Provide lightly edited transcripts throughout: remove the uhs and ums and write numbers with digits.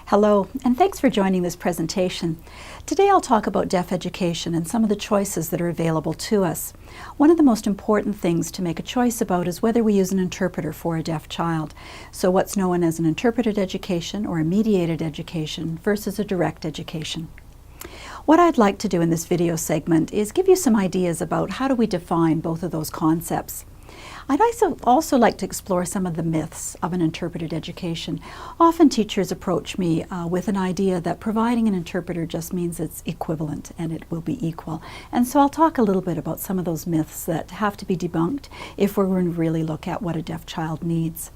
Hello, and thanks for joining this presentation. Today I'll talk about deaf education and some of the choices that are available to us. One of the most important things to make a choice about is whether we use an interpreter for a deaf child. So what's known as an interpreted education or a mediated education versus a direct education. What I'd like to do in this video segment is give you some ideas about how do we define both of those concepts. I'd also like to explore some of the myths of an interpreted education. Often teachers approach me with an idea that providing an interpreter just means it's equivalent and it will be equal. And so I'll talk a little bit about some of those myths that have to be debunked if we're going to really look at what a deaf child needs.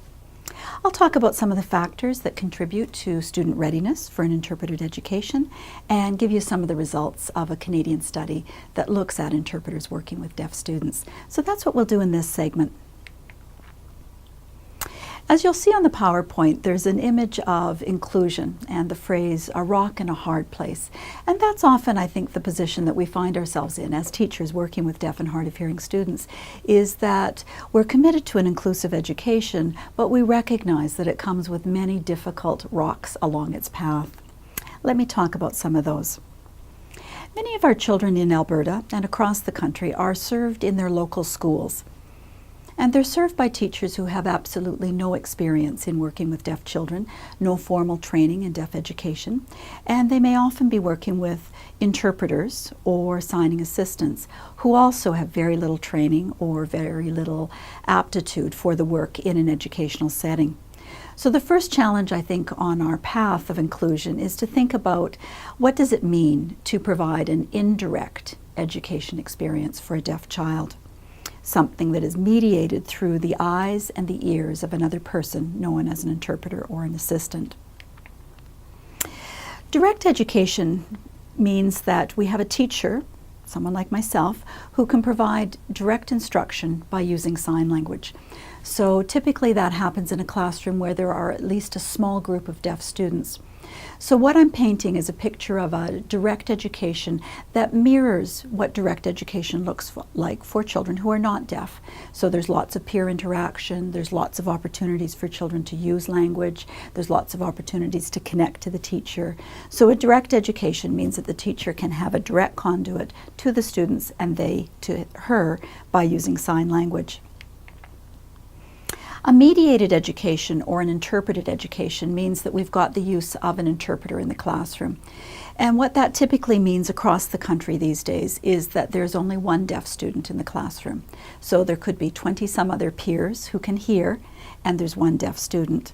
I'll talk about some of the factors that contribute to student readiness for an interpreted education and give you some of the results of a Canadian study that looks at interpreters working with deaf students. So that's what we'll do in this segment. As you'll see on the PowerPoint, there's an image of inclusion and the phrase, a rock in a hard place. And that's often, I think, the position that we find ourselves in as teachers working with deaf and hard of hearing students, is that we're committed to an inclusive education, but we recognize that it comes with many difficult rocks along its path. Let me talk about some of those. Many of our children in Alberta and across the country are served in their local schools. And they're served by teachers who have absolutely no experience in working with deaf children, no formal training in deaf education, and they may often be working with interpreters or signing assistants who also have very little training or very little aptitude for the work in an educational setting. So the first challenge, I think, on our path of inclusion is to think about what does it mean to provide an indirect education experience for a deaf child. Something that is mediated through the eyes and the ears of another person known as an interpreter or an assistant. Direct education means that we have a teacher, someone like myself, who can provide direct instruction by using sign language. So typically that happens in a classroom where there are at least a small group of deaf students. So what I'm painting is a picture of a direct education that mirrors what direct education looks like for children who are not deaf. So there's lots of peer interaction, there's lots of opportunities for children to use language, there's lots of opportunities to connect to the teacher. So a direct education means that the teacher can have a direct conduit to the students and they to her by using sign language. A mediated education or an interpreted education means that we've got the use of an interpreter in the classroom. And what that typically means across the country these days is that there's only one deaf student in the classroom. So there could be 20 some other peers who can hear, and there's one deaf student.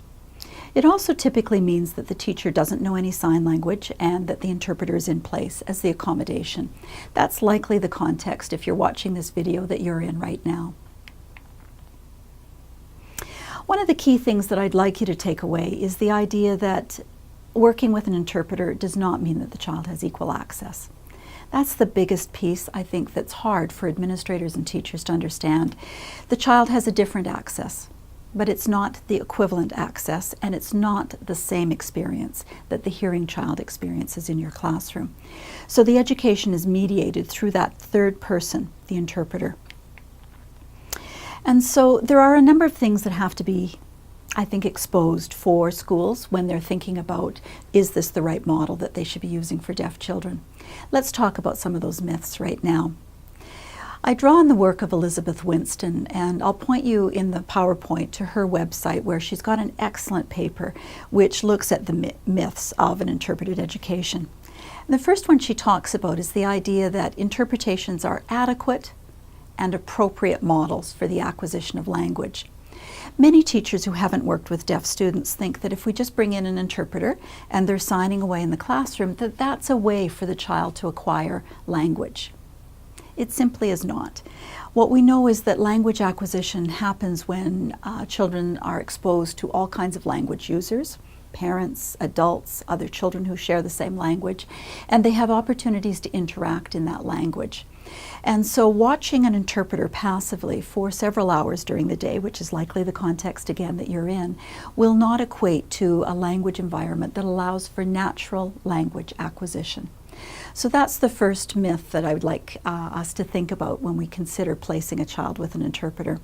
It also typically means that the teacher doesn't know any sign language and that the interpreter is in place as the accommodation. That's likely the context, if you're watching this video, that you're in right now. One of the key things that I'd like you to take away is the idea that working with an interpreter does not mean that the child has equal access. That's the biggest piece, I think, that's hard for administrators and teachers to understand. The child has a different access, but it's not the equivalent access, and it's not the same experience that the hearing child experiences in your classroom. So the education is mediated through that third person, the interpreter. And so there are a number of things that have to be, I think, exposed for schools when they're thinking about, is this the right model that they should be using for deaf children? Let's talk about some of those myths right now. I draw on the work of Elizabeth Winston, and I'll point you in the PowerPoint to her website where she's got an excellent paper which looks at the myths of an interpreted education. And the first one she talks about is the idea that interpretations are adequate and appropriate models for the acquisition of language. Many teachers who haven't worked with deaf students think that if we just bring in an interpreter and they're signing away in the classroom, that that's a way for the child to acquire language. It simply is not. What we know is that language acquisition happens when children are exposed to all kinds of language users, parents, adults, other children who share the same language, and they have opportunities to interact in that language. And so watching an interpreter passively for several hours during the day, which is likely the context again that you're in, will not equate to a language environment that allows for natural language acquisition. So that's the first myth that I would like us to think about when we consider placing a child with an interpreter.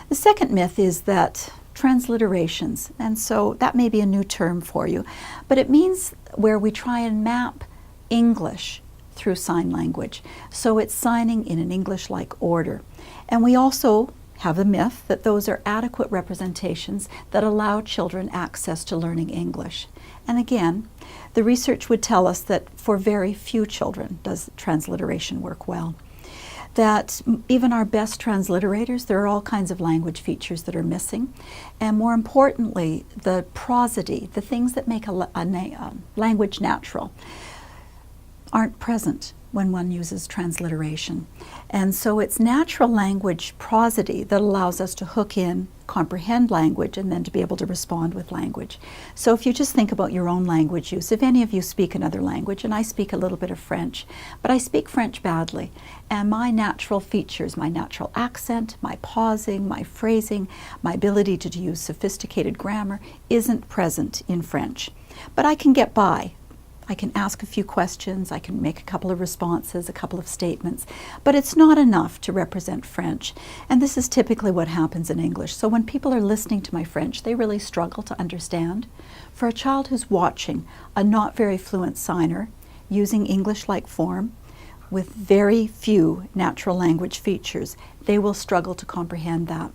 The second myth is that transliterations. And so that may be a new term for you, but it means where we try and map English through sign language. So it's signing in an English-like order. And we also have a myth that those are adequate representations that allow children access to learning English. And again, the research would tell us that for very few children does transliteration work well. That even our best transliterators, there are all kinds of language features that are missing. And more importantly, the prosody, the things that make a language natural, aren't present when one uses transliteration. And so it's natural language prosody that allows us to hook in, comprehend language, and then to be able to respond with language. So if you just think about your own language use, if any of you speak another language, and I speak a little bit of French, but I speak French badly, and my natural features, my natural accent, my pausing, my phrasing, my ability to use sophisticated grammar isn't present in French. But I can get by. I can ask a few questions, I can make a couple of responses, a couple of statements, but it's not enough to represent French. And this is typically what happens in English. So when people are listening to my French, they really struggle to understand. For a child who's watching a not very fluent signer using English-like form with very few natural language features, they will struggle to comprehend that.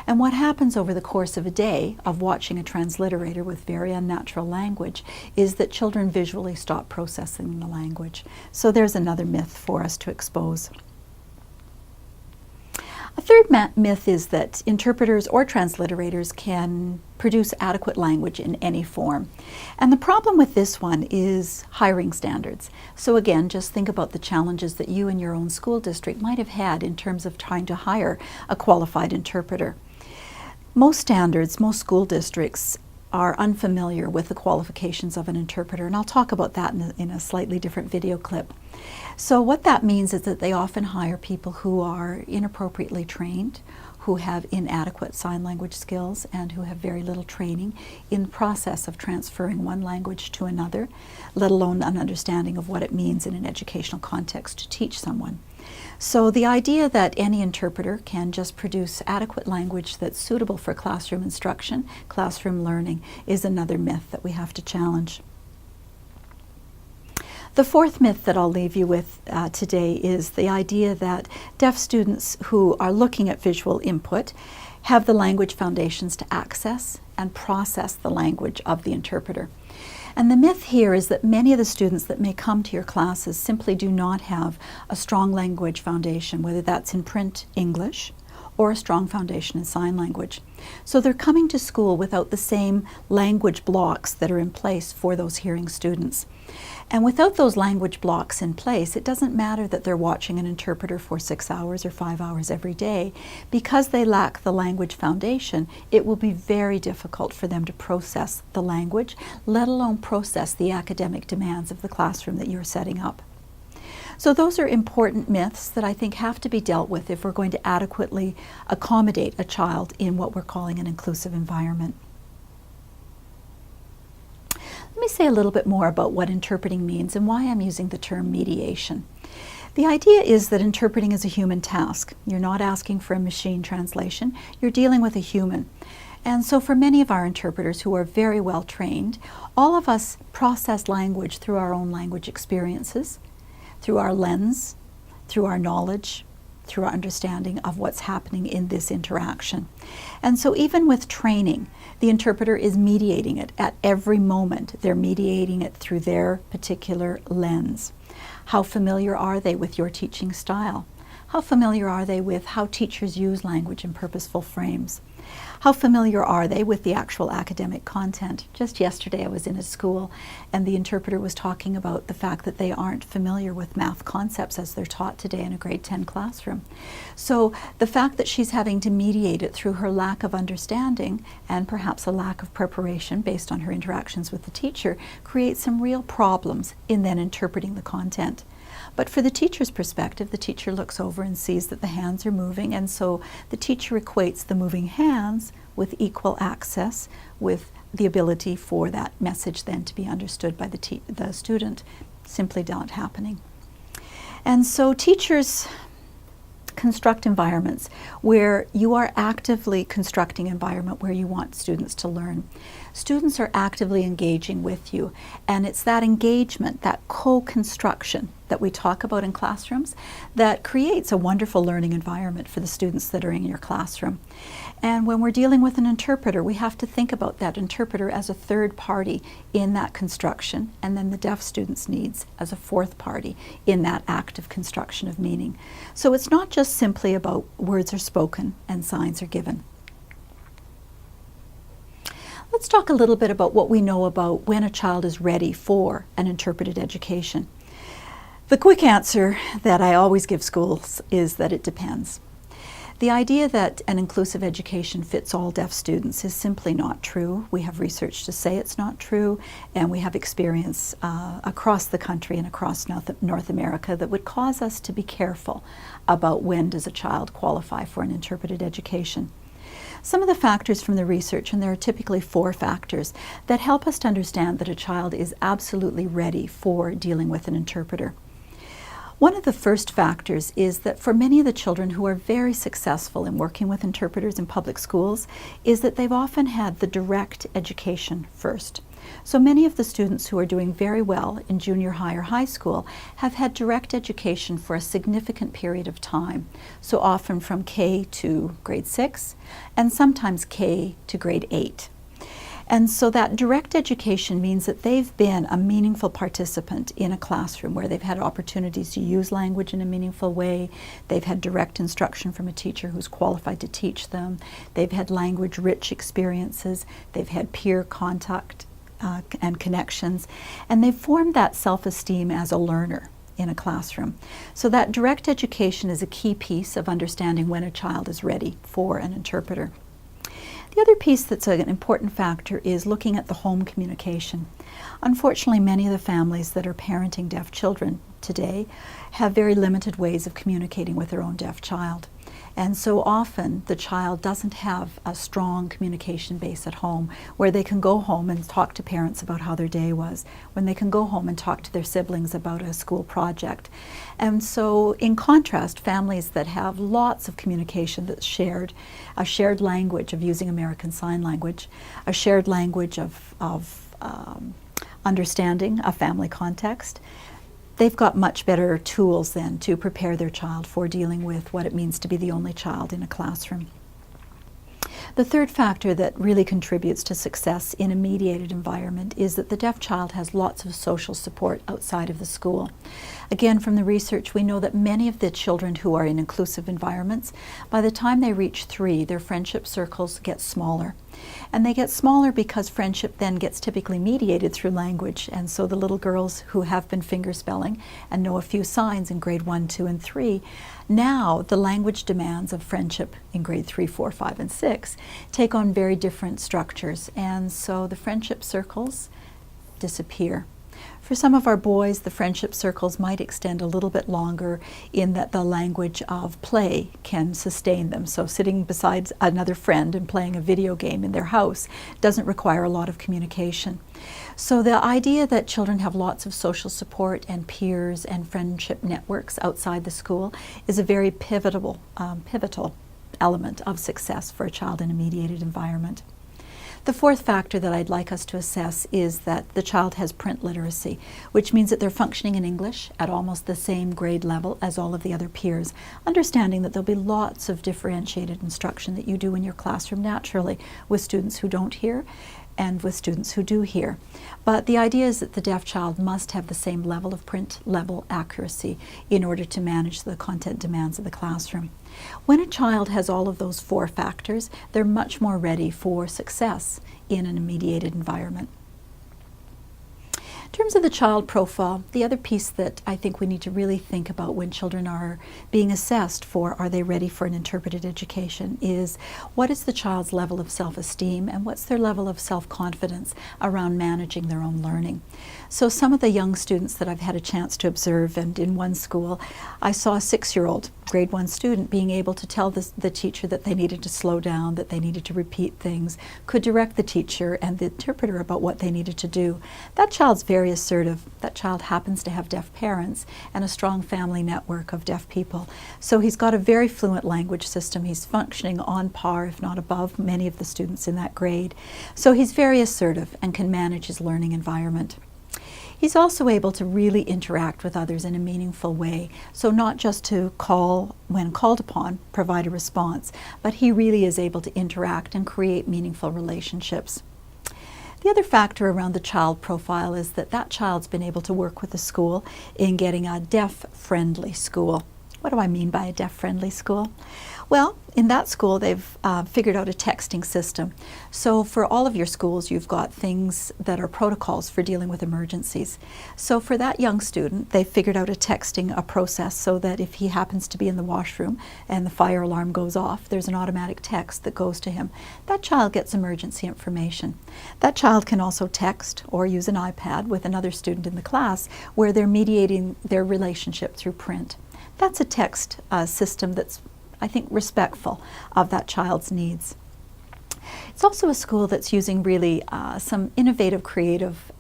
And what happens over the course of a day of watching a transliterator with very unnatural language is that children visually stop processing the language. So there's another myth for us to expose. A third myth is that interpreters or transliterators can produce adequate language in any form. And the problem with this one is hiring standards. So again, just think about the challenges that you and your own school district might have had in terms of trying to hire a qualified interpreter. Most standards, most school districts are unfamiliar with the qualifications of an interpreter, and I'll talk about that in a slightly different video clip. So what that means is that they often hire people who are inappropriately trained, who have inadequate sign language skills, and who have very little training in the process of transferring one language to another, let alone an understanding of what it means in an educational context to teach someone. So the idea that any interpreter can just produce adequate language that's suitable for classroom instruction, classroom learning, is another myth that we have to challenge. The fourth myth that I'll leave you with today is the idea that deaf students who are looking at visual input have the language foundations to access and process the language of the interpreter. And the myth here is that many of the students that may come to your classes simply do not have a strong language foundation, whether that's in print English or a strong foundation in sign language. So they're coming to school without the same language blocks that are in place for those hearing students. And without those language blocks in place, it doesn't matter that they're watching an interpreter for 6 hours or 5 hours every day. Because they lack the language foundation, it will be very difficult for them to process the language, let alone process the academic demands of the classroom that you're setting up. So those are important myths that I think have to be dealt with if we're going to adequately accommodate a child in what we're calling an inclusive environment. Let me say a little bit more about what interpreting means and why I'm using the term mediation. The idea is that interpreting is a human task. You're not asking for a machine translation, you're dealing with a human. And so for many of our interpreters who are very well trained, all of us process language through our own language experiences, through our lens, through our knowledge, through our understanding of what's happening in this interaction. And so even with training, the interpreter is mediating it at every moment. They're mediating it through their particular lens. How familiar are they with your teaching style? How familiar are they with how teachers use language in purposeful frames? How familiar are they with the actual academic content? Just yesterday I was in a school and the interpreter was talking about the fact that they aren't familiar with math concepts as they're taught today in a grade 10 classroom. So the fact that she's having to mediate it through her lack of understanding and perhaps a lack of preparation based on her interactions with the teacher creates some real problems in then interpreting the content. But for the teacher's perspective, the teacher looks over and sees that the hands are moving, and so the teacher equates the moving hands with equal access, with the ability for that message then to be understood by the student, simply not happening. And so teachers construct environments where you are actively constructing an environment where you want students to learn. Students are actively engaging with you, and it's that engagement, that co-construction that we talk about in classrooms that creates a wonderful learning environment for the students that are in your classroom. And when we're dealing with an interpreter, we have to think about that interpreter as a third party in that construction, and then the deaf students' needs as a fourth party in that active construction of meaning. So it's not just simply about words are spoken and signs are given. Let's talk a little bit about what we know about when a child is ready for an interpreted education. The quick answer that I always give schools is that it depends. The idea that an inclusive education fits all deaf students is simply not true. We have research to say it's not true, and we have experience across the country and across North America that would cause us to be careful about when does a child qualify for an interpreted education. Some of the factors from the research, and there are typically 4 factors, that help us to understand that a child is absolutely ready for dealing with an interpreter. One of the first factors is that for many of the children who are very successful in working with interpreters in public schools is that they've often had the direct education first. So many of the students who are doing very well in junior high or high school have had direct education for a significant period of time, so often from K to grade 6 and sometimes K to grade 8. And so that direct education means that they've been a meaningful participant in a classroom where they've had opportunities to use language in a meaningful way. They've had direct instruction from a teacher who's qualified to teach them. They've had language-rich experiences. They've had peer contact and connections. And they've formed that self-esteem as a learner in a classroom. So that direct education is a key piece of understanding when a child is ready for an interpreter. The other piece that's an important factor is looking at the home communication. Unfortunately, many of the families that are parenting deaf children today have very limited ways of communicating with their own deaf child. And so often the child doesn't have a strong communication base at home where they can go home and talk to parents about how their day was, when they can go home and talk to their siblings about a school project. And so in contrast, families that have lots of communication that's shared, a shared language of using American Sign Language, a shared language of understanding a family context, they've got much better tools then to prepare their child for dealing with what it means to be the only child in a classroom. The third factor that really contributes to success in a mediated environment is that the deaf child has lots of social support outside of the school. Again, from the research, we know that many of the children who are in inclusive environments, by the time they reach 3, their friendship circles get smaller. And they get smaller because friendship then gets typically mediated through language. And so the little girls who have been fingerspelling and know a few signs in grade 1, 2, and 3, now the language demands of friendship in grade 3, 4, 5, and 6 take on very different structures. And so the friendship circles disappear. For some of our boys, the friendship circles might extend a little bit longer in that the language of play can sustain them. So sitting beside another friend and playing a video game in their house doesn't require a lot of communication. So the idea that children have lots of social support and peers and friendship networks outside the school is a very pivotal element of success for a child in a mediated environment. The fourth factor that I'd like us to assess is that the child has print literacy, which means that they're functioning in English at almost the same grade level as all of the other peers, understanding that there'll be lots of differentiated instruction that you do in your classroom naturally with students who don't hear and with students who do hear. But the idea is that the deaf child must have the same level of print level accuracy in order to manage the content demands of the classroom. When a child has all of those 4 factors, they're much more ready for success in an mediated environment. In terms of the child profile, the other piece that I think we need to really think about when children are being assessed for are they ready for an interpreted education is what is the child's level of self-esteem and what's their level of self-confidence around managing their own learning. So some of the young students that I've had a chance to observe, and in one school I saw a 6-year-old grade 1 student being able to tell the teacher that they needed to slow down, that they needed to repeat things, could direct the teacher and the interpreter about what they needed to do. That child's very very assertive. That child happens to have deaf parents and a strong family network of deaf people. So he's got a very fluent language system. He's functioning on par, if not above, many of the students in that grade. So he's very assertive and can manage his learning environment. He's also able to really interact with others in a meaningful way. So not just to call, when called upon, provide a response, but he really is able to interact and create meaningful relationships. The other factor around the child profile is that that child's been able to work with the school in getting a deaf-friendly school. What do I mean by a deaf-friendly school? Well, in that school they've figured out a texting system. So for all of your schools you've got things that are protocols for dealing with emergencies. So for that young student they've figured out a process so that if he happens to be in the washroom and the fire alarm goes off, there's an automatic text that goes to him. That child gets emergency information. That child can also text or use an iPad with another student in the class where they're mediating their relationship through print. That's a text system that's, I think, respectful of that child's needs. It's also a school that's using really some innovative, creative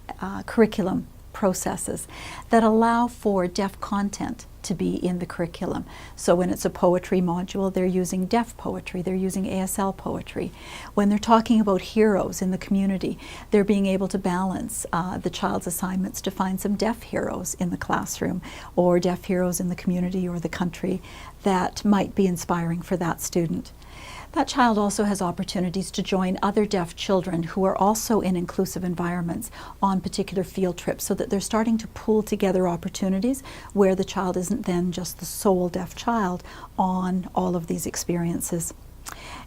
curriculum processes that allow for deaf content to be in the curriculum. So when it's a poetry module, they're using deaf poetry, they're using ASL poetry. When they're talking about heroes in the community, they're being able to balance the child's assignments to find some deaf heroes in the classroom or deaf heroes in the community or the country that might be inspiring for that student. That child also has opportunities to join other deaf children who are also in inclusive environments on particular field trips, so that they're starting to pool together opportunities where the child isn't then just the sole deaf child on all of these experiences.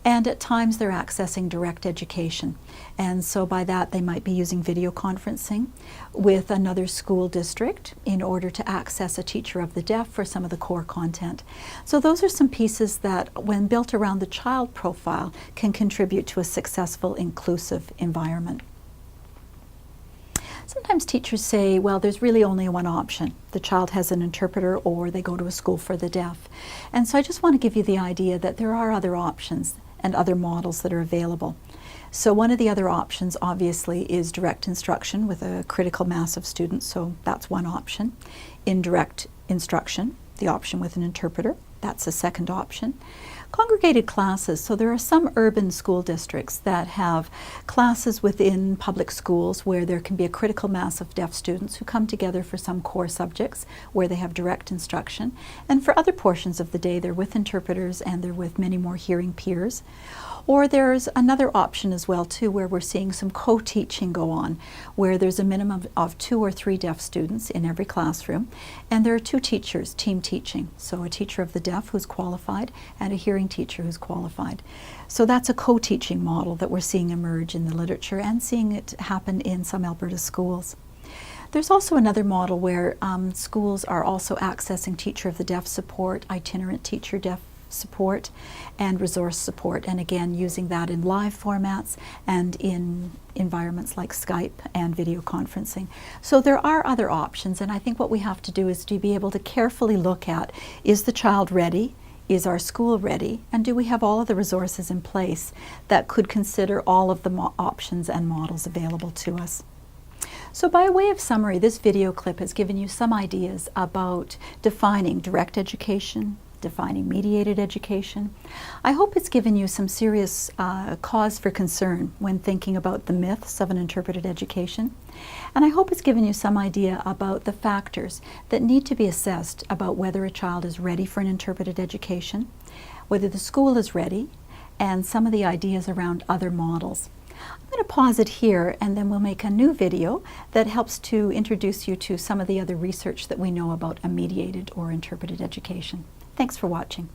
And at times they're accessing direct education. And so by that they might be using video conferencing with another school district in order to access a teacher of the deaf for some of the core content. So those are some pieces that, when built around the child profile, can contribute to a successful, inclusive environment. Sometimes teachers say, well, there's really only one option. The child has an interpreter or they go to a school for the deaf. And so I just want to give you the idea that there are other options and other models that are available. So one of the other options, obviously, is direct instruction with a critical mass of students, so that's one option. Indirect instruction, the option with an interpreter, that's a second option. Congregated classes, so there are some urban school districts that have classes within public schools where there can be a critical mass of deaf students who come together for some core subjects where they have direct instruction. And for other portions of the day, they're with interpreters and they're with many more hearing peers. Or there's another option as well too, where we're seeing some co-teaching go on, where there's a minimum of 2 or 3 deaf students in every classroom, and there are 2 teachers, team teaching. So a teacher of the deaf who's qualified and a hearing teacher who's qualified. So that's a co-teaching model that we're seeing emerge in the literature and seeing it happen in some Alberta schools. There's also another model where schools are also accessing teacher of the deaf support, itinerant teacher deaf support, and resource support, and again using that in live formats and in environments like Skype and video conferencing. So there are other options, and I think what we have to do is to be able to carefully look at, is the child ready? Is our school ready? And do we have all of the resources in place that could consider all of the options and models available to us? So by way of summary, this video clip has given you some ideas about defining direct education, defining mediated education. I hope it's given you some serious cause for concern when thinking about the myths of an interpreted education. And I hope it's given you some idea about the factors that need to be assessed about whether a child is ready for an interpreted education, whether the school is ready, and some of the ideas around other models. I'm going to pause it here and then we'll make a new video that helps to introduce you to some of the other research that we know about a mediated or interpreted education. Thanks for watching.